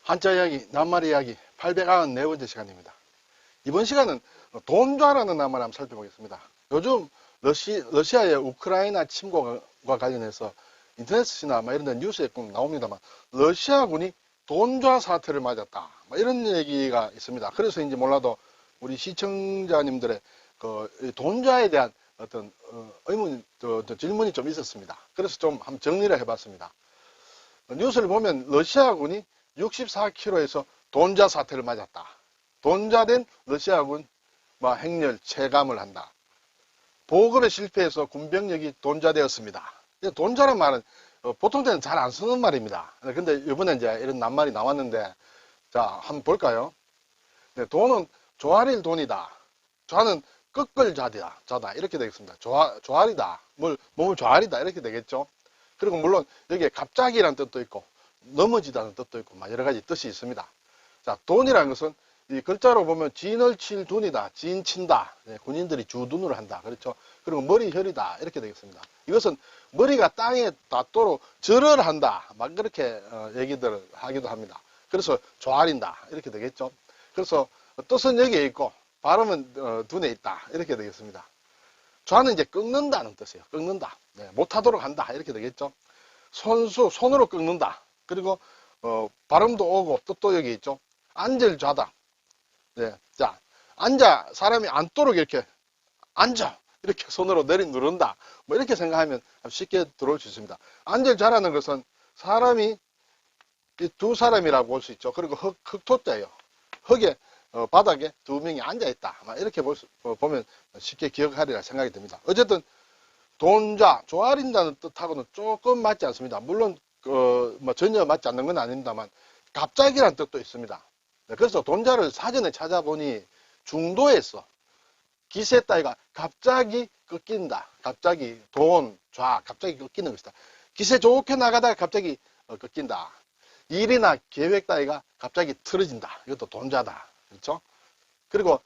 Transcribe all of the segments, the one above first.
한자 이야기, 낱말 이야기 894번째 시간입니다. 이번 시간은 돈좌라는 낱말 한번 살펴보겠습니다. 요즘 러시아의 우크라이나 침공과 관련해서 인터넷이나 이런 데 뉴스에 꼭 나옵니다만 러시아군이 돈좌 사태를 맞았다. 이런 얘기가 있습니다. 그래서인지 몰라도 우리 시청자님들의 그 돈좌에 대한 어떤 의문, 질문이 좀 있었습니다. 그래서 좀 한번 정리를 해봤습니다. 뉴스를 보면 러시아군이 64km에서 돈좌 사태를 맞았다. 돈좌된 러시아군 행렬 체감을 한다. 보급에 실패해서 군병력이 돈좌되었습니다. 돈좌란 말은 보통 때는 잘 안 쓰는 말입니다. 근데 이번에 이제 이런 낱말이 나왔는데, 자, 한번 볼까요? 네, 돈은 조아릴 돈이다. 좌는 꺾을 자다. 이렇게 되겠습니다. 조아리다. 몸을 조아리다. 이렇게 되겠죠. 그리고 물론 여기에 갑자기라는 뜻도 있고 넘어지다는 뜻도 있고 여러 가지 뜻이 있습니다. 자, 돈이라는 것은 이 글자로 보면 진을 칠 둔이다. 진 친다. 네, 군인들이 주둔을 한다. 그렇죠. 그리고 머리 혈이다. 이렇게 되겠습니다. 이것은 머리가 땅에 닿도록 절을 한다. 그렇게 얘기들을 하기도 합니다. 그래서 조아린다. 이렇게 되겠죠. 그래서 뜻은 여기에 있고 발음은 둔에 있다. 이렇게 되겠습니다. 좌는 이제 꺾는다는 뜻이에요. 꺾는다. 네, 못하도록 한다. 이렇게 되겠죠. 손으로 꺾는다. 그리고 발음도 오고 뜻도 여기 있죠. 앉을 좌다. 네, 자, 사람이 앉도록 이렇게 앉아. 이렇게 손으로 누른다. 이렇게 생각하면 쉽게 들어올 수 있습니다. 앉을 좌라는 것은 사람이 이 두 사람이라고 볼 수 있죠. 그리고 흑토자예요. 흙에 바닥에 두 명이 앉아있다. 이렇게 보면 쉽게 기억하리라 생각이 듭니다. 어쨌든 돈좌, 조아린다는 뜻하고는 조금 맞지 않습니다. 물론 전혀 맞지 않는 건 아닙니다만 갑자기란 뜻도 있습니다. 네, 그래서 돈좌를 사전에 찾아보니 중도에서 기세 따위가 갑자기 꺾인다. 갑자기 갑자기 꺾이는 것이다. 기세 좋게 나가다가 갑자기 꺾인다. 일이나 계획 따위가 갑자기 틀어진다. 이것도 돈좌다. 그렇죠? 그리고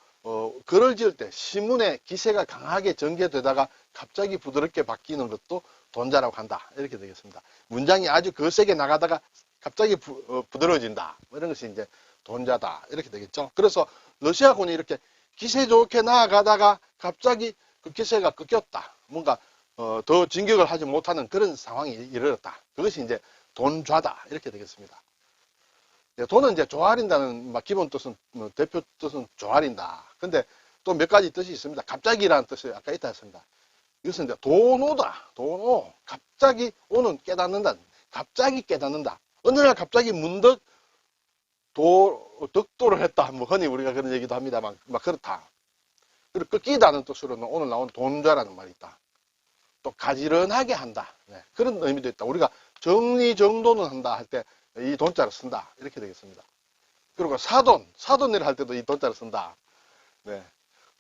글을 지을 때 시문에 기세가 강하게 전개되다가 갑자기 부드럽게 바뀌는 것도 돈좌라고 한다. 이렇게 되겠습니다. 문장이 아주 거세게 나가다가 갑자기 부드러워진다. 이런 것이 이제 돈좌다. 이렇게 되겠죠. 그래서 러시아군이 이렇게 기세 좋게 나아가다가 갑자기 그 기세가 꺾였다. 뭔가 더 진격을 하지 못하는 그런 상황이 이르렀다. 그것이 이제 돈좌다. 이렇게 되겠습니다. 돈은 이제 조아린다는 기본 뜻은 대표 뜻은 조아린다. 근데 또 몇 가지 뜻이 있습니다. 갑자기라는 뜻이 아까 있다 했습니다. 이것은 이제 돈오다. 돈오. 갑자기 오는 깨닫는다. 갑자기 깨닫는다. 어느 날 갑자기 문득 덕도를 했다. 흔히 우리가 그런 얘기도 합니다만 그렇다. 그리고 꺾이다는 뜻으로는 오늘 나온 돈좌라는 말이 있다. 또 가지런하게 한다. 네, 그런 의미도 있다. 우리가 정리정돈은 한다 할 때 이 돈자를 쓴다. 이렇게 되겠습니다. 그리고 사돈일 할 때도 이 돈자를 쓴다. 네.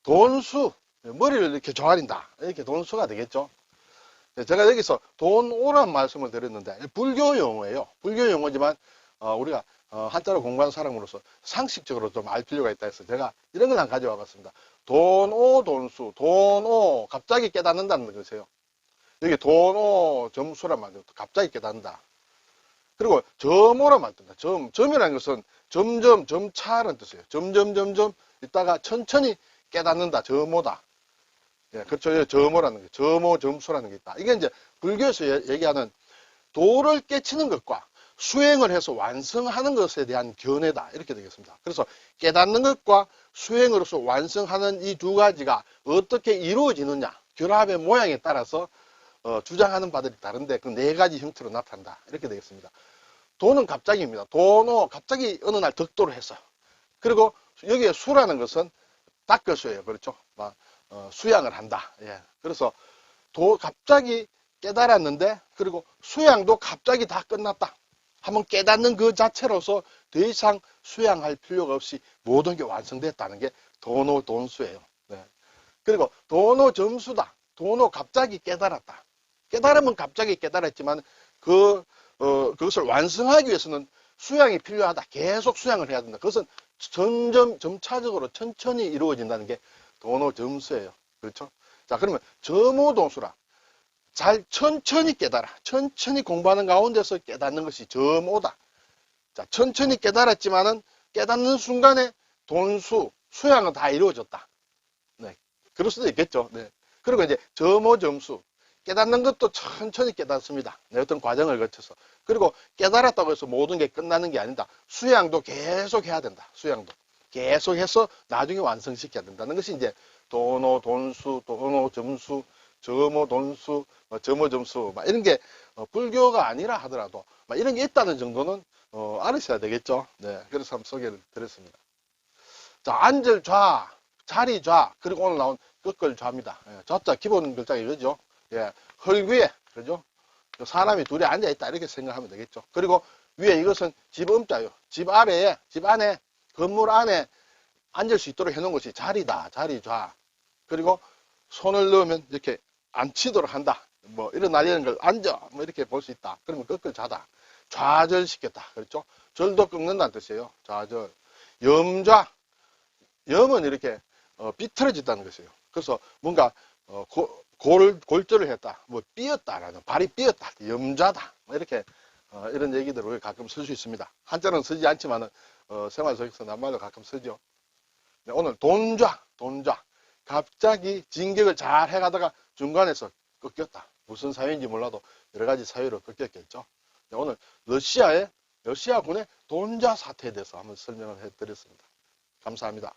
돈수, 머리를 이렇게 조아린다. 이렇게 돈수가 되겠죠. 네, 제가 여기서 돈오란 말씀을 드렸는데 불교 용어예요. 불교 용어지만 우리가 한자로 공부하는 사람으로서 상식적으로 좀 알 필요가 있다 해서 제가 이런 걸 한번 가져와 봤습니다. 돈오, 돈수, 돈오, 갑자기 깨닫는다는 것이에요. 여기 돈오, 점수란 말이에요. 갑자기 깨닫는다. 그리고 점오란 말입니다. 점이라는 것은 점점, 점차라는 뜻이에요. 점점 있다가 천천히 깨닫는다. 점오다. 예, 그렇죠. 점오라는 게, 점오, 점수라는 게 있다. 이게 이제 불교에서 얘기하는 도를 깨치는 것과 수행을 해서 완성하는 것에 대한 견해다. 이렇게 되겠습니다. 그래서 깨닫는 것과 수행으로서 완성하는 이 두 가지가 어떻게 이루어지느냐, 결합의 모양에 따라서 주장하는 바들이 다른데 그 네 가지 형태로 나타난다. 이렇게 되겠습니다. 돈은 갑자기입니다. 돈은 갑자기 어느 날 덕도를 했어. 그리고 여기에 수라는 것은 닦을수예요. 그렇죠? 수양을 한다. 예. 그래서 갑자기 깨달았는데 그리고 수양도 갑자기 다 끝났다. 한번 깨닫는 그 자체로서 더 이상 수양할 필요가 없이 모든 게 완성됐다는 게 돈오 돈수예요. 네. 그리고 돈오 점수다. 돈오 갑자기 깨달았다. 깨달으면 갑자기 깨달았지만 그것을 완성하기 위해서는 수양이 필요하다. 계속 수양을 해야 된다. 그것은 점차적으로 천천히 이루어진다는 게 돈오 점수예요. 그렇죠? 자, 그러면 점오 돈수라. 천천히 깨달아. 천천히 공부하는 가운데서 깨닫는 것이 점오다. 자, 천천히 깨달았지만은 깨닫는 순간에 돈수, 수양은 다 이루어졌다. 네. 그럴 수도 있겠죠. 네. 그리고 이제 점수. 깨닫는 것도 천천히 깨닫습니다. 네, 어떤 과정을 거쳐서. 그리고 깨달았다고 해서 모든 게 끝나는 게 아니다. 수양도 계속 해야 된다. 수양도. 계속해서 나중에 완성시켜야 된다는 것이 이제 도노, 돈수, 도노, 점수, 점호, 돈수, 점호, 점수, 막 이런 게 불교가 아니라 하더라도 막 이런 게 있다는 정도는 알으셔야 되겠죠. 네, 그래서 한번 소개를 드렸습니다. 자, 앉을 좌, 자리 좌, 그리고 오늘 나온 끄끌 좌입니다. 예, 좌자 기본 글자가 이거죠. 예, 흙 위에, 그죠? 사람이 둘이 앉아있다, 이렇게 생각하면 되겠죠. 그리고 위에 이것은 집음자요. 집 아래에, 집 안에, 건물 안에 앉을 수 있도록 해놓은 것이 자리다, 자리 좌. 그리고 손을 넣으면 이렇게 앉히도록 한다. 뭐, 일어나려는 걸 앉아, 뭐, 이렇게 볼 수 있다. 그러면 끄끌 좌다. 좌절시켰다. 그렇죠? 절도 꺾는다는 뜻이에요. 좌절. 염좌. 염은 이렇게 삐뚤어졌다는 것이에요. 그래서 뭔가 골절을 했다, 뭐 삐었다라는, 발이 삐었다, 염좌다, 뭐 이렇게 이런 얘기들을 가끔 쓸 수 있습니다. 한자는 쓰지 않지만은 생활 속에서 낱말로 가끔 쓰죠. 네, 오늘 돈좌. 갑자기 진격을 잘 해가다가 중간에서 꺾였다. 무슨 사유인지 몰라도 여러 가지 사유로 꺾였겠죠. 네, 오늘 러시아군의 돈좌 사태에 대해서 한번 설명을 해드렸습니다. 감사합니다.